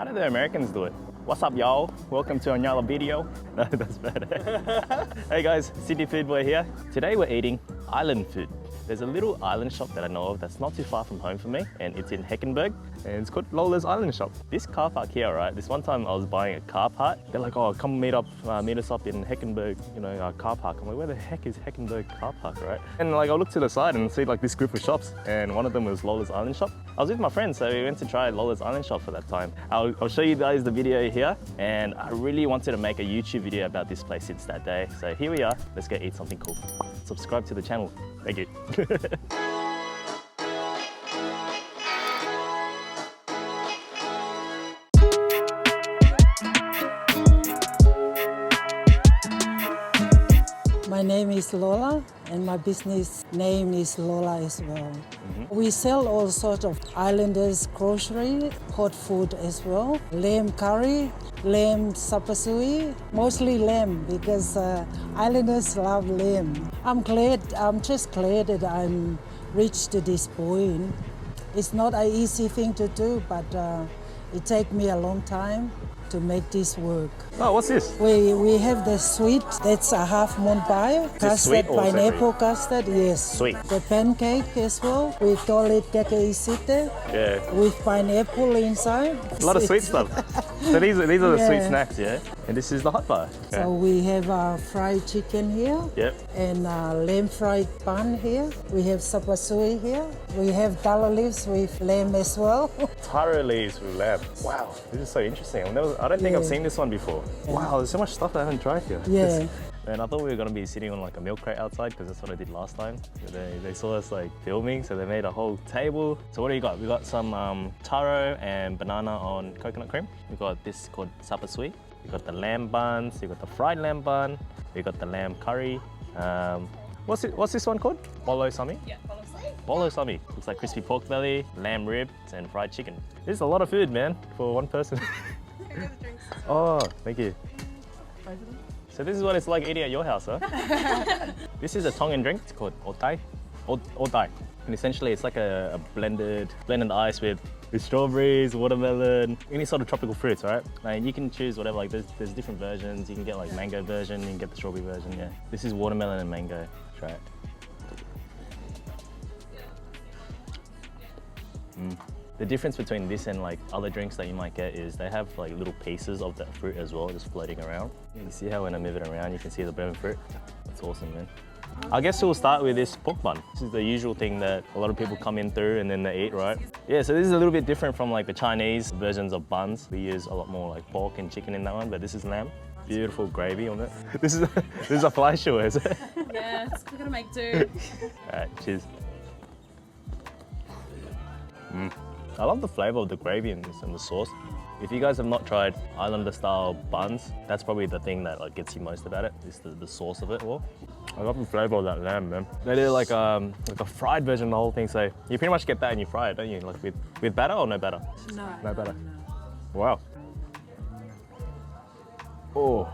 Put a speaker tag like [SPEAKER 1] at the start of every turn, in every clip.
[SPEAKER 1] do the Americans do it? What's up, y'all? Welcome to another video. No, that's better. Hey guys, Sydney Food Boy here. Today we're eating island food. There's a little island shop that I know of that's not too far from home for me, and it's in Heckenberg, and it's called Lola's Island Shop. This car park here, right? This one time I was buying a car part. They're like, oh, come meet us up in Heckenberg, car park. I'm like, where the heck is Heckenberg car park, right? And like, I looked to the side and see like this group of shops, and one of them was Lola's Island Shop. I was with my friends, so we went to try Lola's Island Shop for that time. I'll show you guys the video here, and I really wanted to make a YouTube video about this place since that day. So here we are. Let's go eat something cool. Subscribe to the channel. Thank you.
[SPEAKER 2] My name is Lola, and my business name is Lola as well. We sell all sorts of islanders grocery, hot food as well, lamb curry, lamb sapasui, mostly lamb because islanders love lamb. I'm just glad that I'm reached to this point. It's not an easy thing to do, but it takes me a long time to make this work.
[SPEAKER 1] Oh, what's this?
[SPEAKER 2] We have the sweet, that's a half moon pie, custard, pineapple custard, yes.
[SPEAKER 1] Sweet.
[SPEAKER 2] The pancake as well, we call it kakaisite,
[SPEAKER 1] Yeah.
[SPEAKER 2] with pineapple inside.
[SPEAKER 1] A lot of sweet stuff. So these are the sweet
[SPEAKER 2] Yeah.
[SPEAKER 1] snacks, yeah? And this is the hot bar. Okay.
[SPEAKER 2] So we have fried chicken here,
[SPEAKER 1] Yep.
[SPEAKER 2] and lamb fried bun here. We have sapasui here. We have taro leaves with lamb as well.
[SPEAKER 1] Taro leaves with lamb. Wow, this is so interesting. I don't think I've seen this one before. Wow, there's so much stuff I haven't tried here.
[SPEAKER 2] Yeah.
[SPEAKER 1] Man, I thought we were gonna be sitting on like a milk crate outside because that's what I did last time. They saw us like filming, so they made a whole table. So what do you got? We got some taro and banana on coconut cream. We got this called sapasui. We got the lamb buns. We got the fried lamb bun. We got the lamb curry. What's this one called? Bolo sami?
[SPEAKER 3] Yeah, follow suit.
[SPEAKER 1] Bolo sami. Looks like crispy pork belly, lamb ribs, and fried chicken. This is a lot of food, man, for one person.
[SPEAKER 3] Here are the drinks.
[SPEAKER 1] Oh, thank you. So this is what it's like eating at your house, huh? This is a Tongan drink. It's called otai. Otai. And essentially it's like a blended ice with strawberries, watermelon, any sort of tropical fruits, right? And you can choose whatever, like there's different versions. You can get like mango version, you can get the strawberry version, yeah. This is watermelon and mango. Try it. The difference between this and like other drinks that you might get is they have like little pieces of the fruit as well, just floating around. You see how when I move it around, you can see the burnt fruit? That's awesome, man. I guess we'll start with this pork bun. This is the usual thing that a lot of people come in through and then they eat, right? Yeah, so this is a little bit different from like the Chinese versions of buns. We use a lot more like pork and chicken in that one, but this is lamb. Beautiful gravy on it. This is a fly shoe, is it?
[SPEAKER 3] Yes, we're gonna make do.
[SPEAKER 1] All right, cheers. I love the flavor of the gravy in this and the sauce. If you guys have not tried Islander style buns, that's probably the thing that like gets you most about it, is the sauce of it all. I love the flavor of that lamb, man. They do like a fried version of the whole thing, so you pretty much get that and you fry it, don't you? Like with batter or no batter? No batter. Wow. Oh.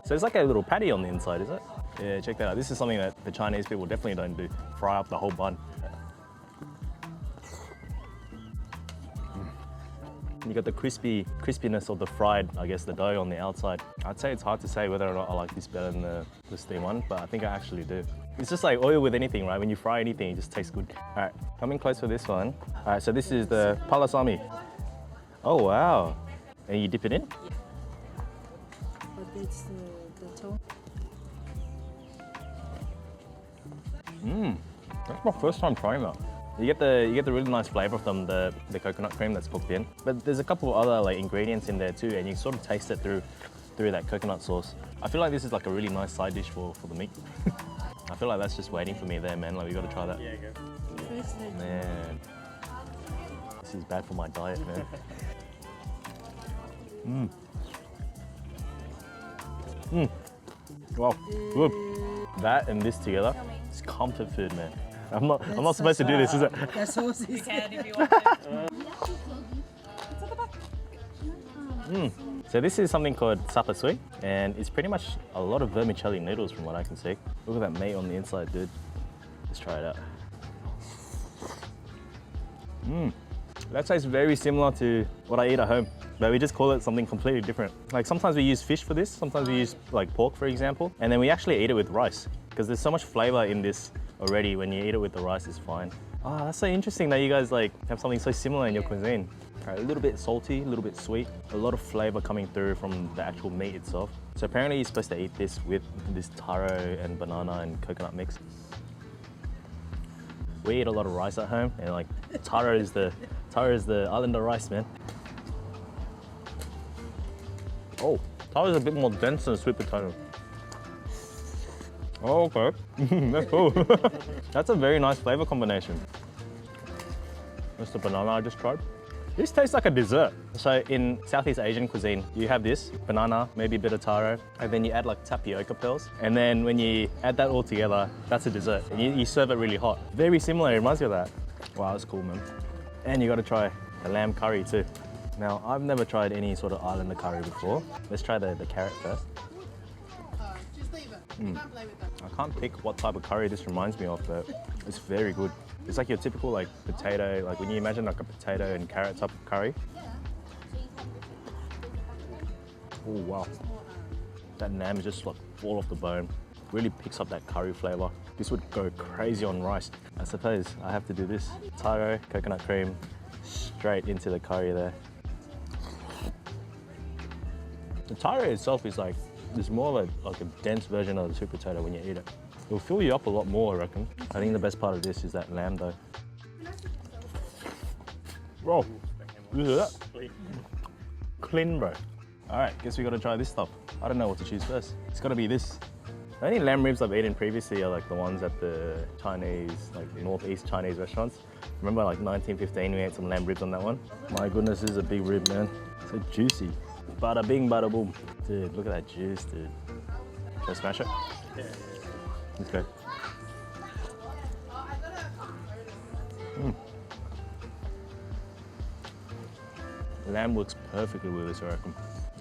[SPEAKER 1] So it's like a little patty on the inside, is it? Yeah, check that out. This is something that the Chinese people definitely don't do. Fry up the whole bun. You got the crispiness of the fried, I guess, the dough on the outside. I'd say it's hard to say whether or not I like this better than the steam one, but I think I actually do. It's just like oil with anything, right? When you fry anything, it just tastes good. All right, coming close for this one. All right, so this is the palasami. Oh, wow. And you dip it in?
[SPEAKER 2] But it's the tone.
[SPEAKER 1] That's my first time trying that. You get the really nice flavor from the coconut cream that's cooked in. But there's a couple of other like ingredients in there too, and you sort of taste it through that coconut sauce. I feel like this is like a really nice side dish for the meat. I feel like that's just waiting for me there, man. Like we gotta try that.
[SPEAKER 3] Yeah, go.
[SPEAKER 1] Man, this is bad for my diet, man. Wow, good. That and this together, it's comfort food, man. I'm not supposed to do this, is it?
[SPEAKER 2] The sauce is
[SPEAKER 3] You can if you want to.
[SPEAKER 1] So this is something called sapasui, and it's pretty much a lot of vermicelli noodles from what I can see. Look at that meat on the inside, dude. Let's try it out. That tastes very similar to what I eat at home. but we just call it something completely different. Like sometimes we use fish for this, sometimes we use like pork, for example, and then we actually eat it with rice because there's so much flavor in this already. When you eat it with the rice, it's fine. Ah, that's so interesting that you guys like have something so similar in your cuisine. A little bit salty, a little bit sweet, a lot of flavor coming through from the actual meat itself. So apparently you're supposed to eat this with this taro and banana and coconut mix. We eat a lot of rice at home, and like taro is the islander rice, man. Oh, taro is a bit more dense than sweet potato. Oh, okay. That's cool. That's a very nice flavor combination. That's the banana I just tried. This tastes like a dessert. So in Southeast Asian cuisine, you have this banana, maybe a bit of taro, and then you add like tapioca pearls. And then when you add that all together, that's a dessert. And you serve it really hot. Very similar, it reminds me of that. Wow, that's cool, man. And you gotta try the lamb curry too. Now, I've never tried any sort of islander curry before. Let's try the carrot first.
[SPEAKER 3] Just leave it. You can't play with them.
[SPEAKER 1] I can't pick what type of curry this reminds me of, but it's very good. It's like your typical like potato, like when you imagine like a potato and carrot type of curry. Oh wow. That lamb is just like fall off the bone. Really picks up that curry flavor. This would go crazy on rice. I suppose I have to do this. Taro, coconut cream, straight into the curry there. The taro itself is like, it's more of like a dense version of the sweet potato when you eat it. It'll fill you up a lot more, I reckon. I think the best part of this is that lamb though. Bro, look at that. Clean, bro. All right, guess we gotta try this stuff. I don't know what to choose first. It's gotta be this. The only lamb ribs I've eaten previously are like the ones at the Chinese, like Northeast Chinese restaurants. Remember like 1915, we ate some lamb ribs on that one? My goodness, this is a big rib, man. So juicy. Bada bing, bada boom. Dude, look at that juice, dude. Should I smash it? Yeah. Let's go. Lamb works perfectly with this, I reckon.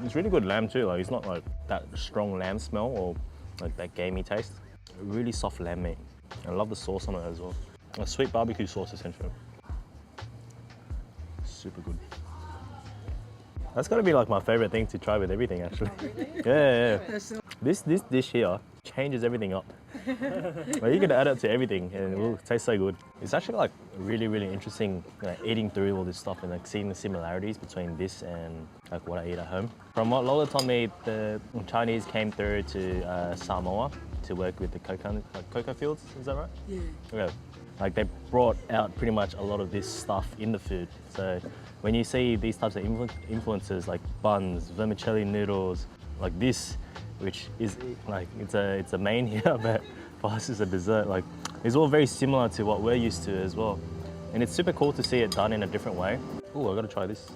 [SPEAKER 1] It's really good lamb too. Like it's not like that strong lamb smell or like that gamey taste. A really soft lamb meat. I love the sauce on it as well. A sweet barbecue sauce essentially. Super good. That's gotta be like my favorite thing to try with everything actually. Yeah. This dish here changes everything up. Like you can add it to everything and it will taste so good. It's actually like really, really interesting, you know, eating through all this stuff and like seeing the similarities between this and like what I eat at home. From what Lola told me, the Chinese came through to Samoa to work with the cocoa fields, is that right?
[SPEAKER 2] Yeah.
[SPEAKER 1] Okay. Like they brought out pretty much a lot of this stuff in the food. So when you see these types of influences like buns, vermicelli noodles, like this, which is like, it's a main here, but for us it's a dessert. Like it's all very similar to what we're used to as well. And it's super cool to see it done in a different way. Oh, I gotta try this.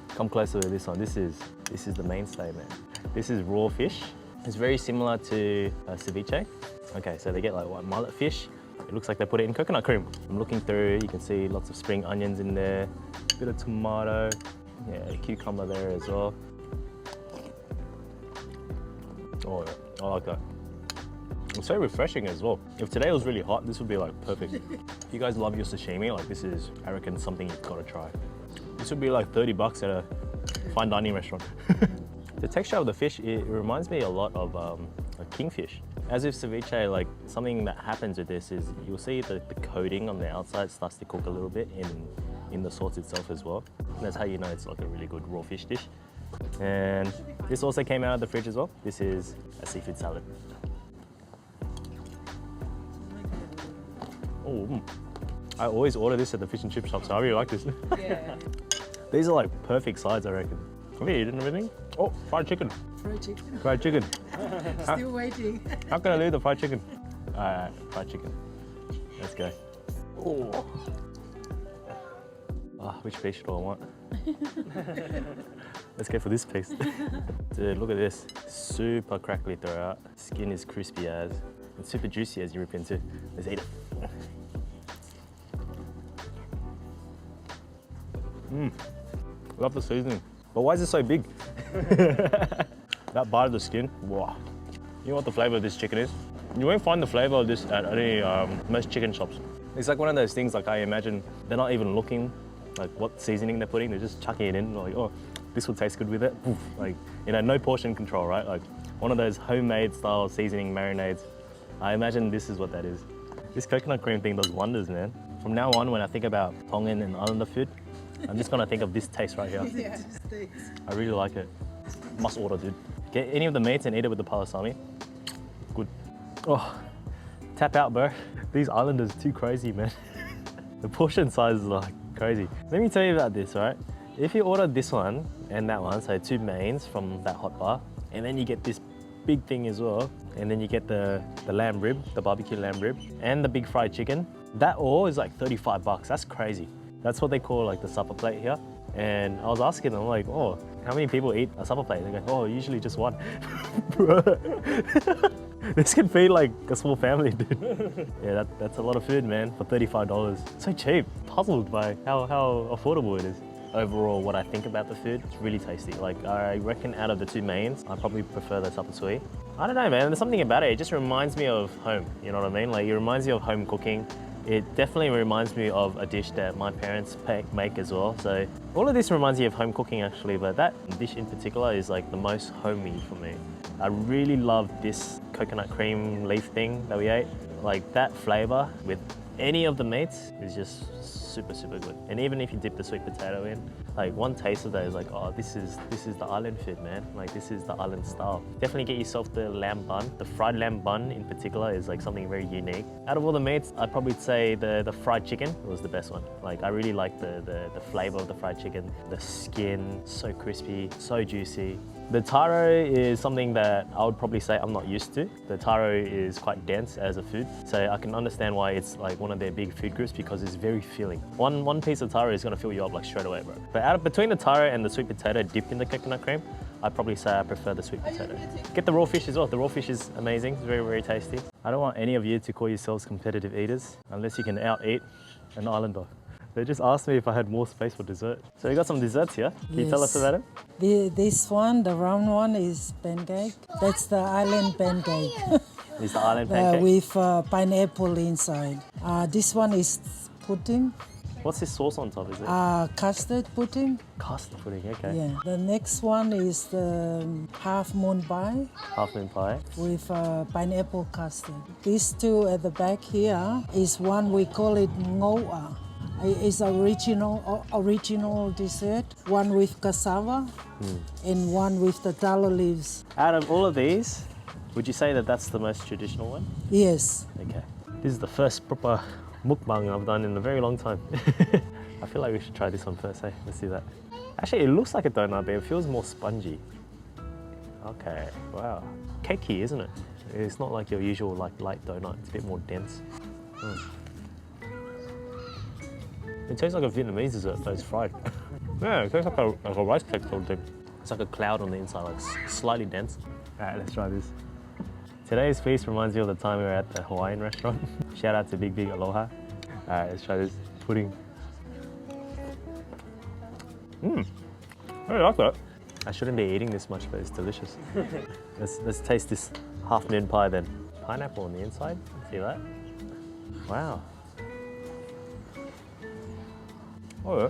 [SPEAKER 1] Come closer with this one. This is the mainstay, man. This is raw fish. It's very similar to ceviche. Okay, so they get like what, mullet fish. It looks like they put it in coconut cream. I'm looking through, you can see lots of spring onions in there, a bit of tomato, yeah, a cucumber there as well. Oh yeah, I like that. It's so refreshing as well. If today was really hot, this would be like perfect. If you guys love your sashimi, like this is, I reckon, something you've got to try. This would be like 30 bucks at a fine dining restaurant. The texture of the fish, it reminds me a lot of like kingfish. As if ceviche, like something that happens with this is you'll see the coating on the outside starts to cook a little bit in the sauce itself as well. And that's how you know it's like a really good raw fish dish. And this also came out of the fridge as well. This is a seafood salad. Oh, I always order this at the fish and chip shop, so I really like this.
[SPEAKER 3] Yeah.
[SPEAKER 1] These are like perfect sides, I reckon. Have you eaten everything? Oh, fried chicken.
[SPEAKER 2] Fried chicken.
[SPEAKER 1] Fried chicken.
[SPEAKER 2] Still waiting.
[SPEAKER 1] How can I leave the fried chicken? Alright, fried chicken. Let's go. Oh. Which piece do I want? Let's go for this piece. Dude, look at this. Super crackly throughout. Skin is crispy as. And super juicy as you rip into. Let's eat it. Love the seasoning. But why is it so big? That bite of the skin, wow. You know what the flavor of this chicken is? You won't find the flavor of this at any most chicken shops. It's like one of those things, like I imagine they're not even looking like what seasoning they're putting, they're just chucking it in, like, oh, this will taste good with it. Oof, like, you know, no portion control, right? Like one of those homemade style seasoning marinades. I imagine this is what that is. This coconut cream thing does wonders, man. From now on, when I think about Tongan and Islander food, I'm just gonna think of this taste right here.
[SPEAKER 3] Yeah.
[SPEAKER 1] I really like it. Must order, dude. Get any of the meats and eat it with the palasami. Good. Oh, tap out, bro. These islanders are too crazy, man. The portion size is like crazy. Let me tell you about this, right? If you order this one and that one, so 2 mains from that hot bar, and then you get this big thing as well, and then you get the lamb rib, the barbecue lamb rib, and the big fried chicken, that all is like 35 bucks. That's crazy. That's what they call like the supper plate here. And I was asking them like, oh, how many people eat a supper plate? They go, oh, usually just one. This can feed like a small family, dude. Yeah, that's a lot of food, man, for $35. So cheap. Puzzled by how affordable it is. Overall, what I think about the food, it's really tasty. Like, I reckon out of the 2 mains, I probably prefer the supper sui. I don't know, man, there's something about it. It just reminds me of home, you know what I mean? Like, it reminds me of home cooking. It definitely reminds me of a dish that my parents make as well. So all of this reminds me of home cooking actually, but that dish in particular is like the most homey for me. I really love this coconut cream leaf thing that we ate. Like that flavor with any of the meats is just super, super good. And even if you dip the sweet potato in, like one taste of that is like, oh, this is the island food, man. Like this is the island style. Definitely get yourself the lamb bun. The fried lamb bun in particular is like something very unique. Out of all the meats, I'd probably say the fried chicken was the best one. Like I really like the flavor of the fried chicken. The skin, so crispy, so juicy. The taro is something that I would probably say I'm not used to. The taro is quite dense as a food, so I can understand why it's like one of their big food groups because it's very filling. One piece of taro is gonna fill you up like straight away, bro. But between the taro and the sweet potato dipped in the coconut cream, I'd probably say I prefer the sweet potato. Get the raw fish as well. The raw fish is amazing. It's very, very tasty. I don't want any of you to call yourselves competitive eaters unless you can out-eat an islander. They just asked me if I had more space for dessert. So we got some desserts here. Can you tell us about it?
[SPEAKER 2] This one, the round one, is pancake. That's the island pancake.
[SPEAKER 1] Is the island pancake?
[SPEAKER 2] With pineapple inside. This one is pudding.
[SPEAKER 1] What's this sauce on top, is it?
[SPEAKER 2] Custard pudding.
[SPEAKER 1] Custard pudding, okay.
[SPEAKER 2] Yeah. The next one is the half moon pie.
[SPEAKER 1] Half moon pie.
[SPEAKER 2] With pineapple custard. These two at the back here is one, we call it ngoa. It's original dessert. One with cassava and one with the tallow leaves.
[SPEAKER 1] Out of all of these, would you say that that's the most traditional one?
[SPEAKER 2] Yes.
[SPEAKER 1] Okay. This is the first proper mukbang I've done in a very long time. I feel like we should try this one first, hey? Let's do that. Actually, it looks like a donut, but it feels more spongy. Okay, wow. Cakey, isn't it? It's not like your usual like light donut. It's a bit more dense. It tastes like a Vietnamese dessert, but it's fried. Yeah, it tastes like a rice cake sort of thing. It's like a cloud on the inside, like slightly dense. All right, let's try this. Today's feast reminds me of the time we were at the Hawaiian restaurant. Shout out to Big Big Aloha. All right, let's try this pudding. I really like that. I shouldn't be eating this much, but it's delicious. Let's taste this half moon pie then. Pineapple on the inside, see that? Wow. Oh, yeah.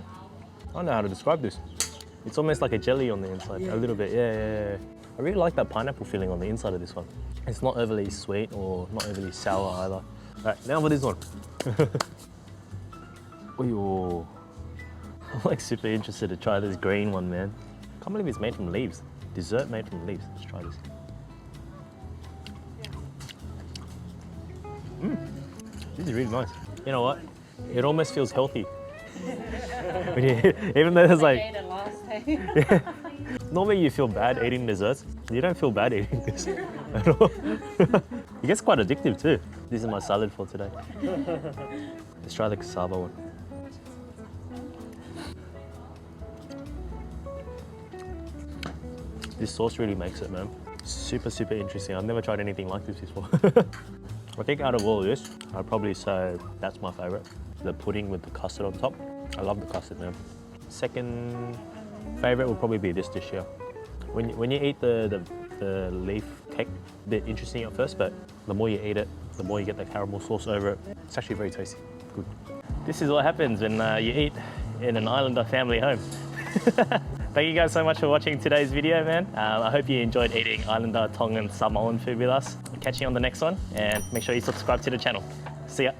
[SPEAKER 1] I don't know how to describe this. It's almost like a jelly on the inside, a little bit, yeah. I really like that pineapple feeling on the inside of this one. It's not overly sweet or not overly sour either. All right, now for this one. Ooh. I'm like super interested to try this green one, man. Can't believe it's made from leaves. Dessert made from leaves. Let's try this. This is really nice. You know what? It almost feels healthy. Even though there's like, normally you feel bad eating desserts. You don't feel bad eating this at all. It gets quite addictive too. This is my salad for today. Let's try the cassava one. This sauce really makes it, man. Super, super interesting. I've never tried anything like this before. I think out of all this, I'd probably say that's my favorite. The pudding with the custard on top. I love the custard, man. Second favorite would probably be this dish here. When you eat the leaf cake, a bit interesting at first, but the more you eat it, the more you get the caramel sauce over it. It's actually very tasty. Good. This is what happens when you eat in an islander family home. Thank you guys so much for watching today's video, man. I hope you enjoyed eating Islander, Tongan, Samoan food with us. I'll catch you on the next one, and make sure you subscribe to the channel. See ya.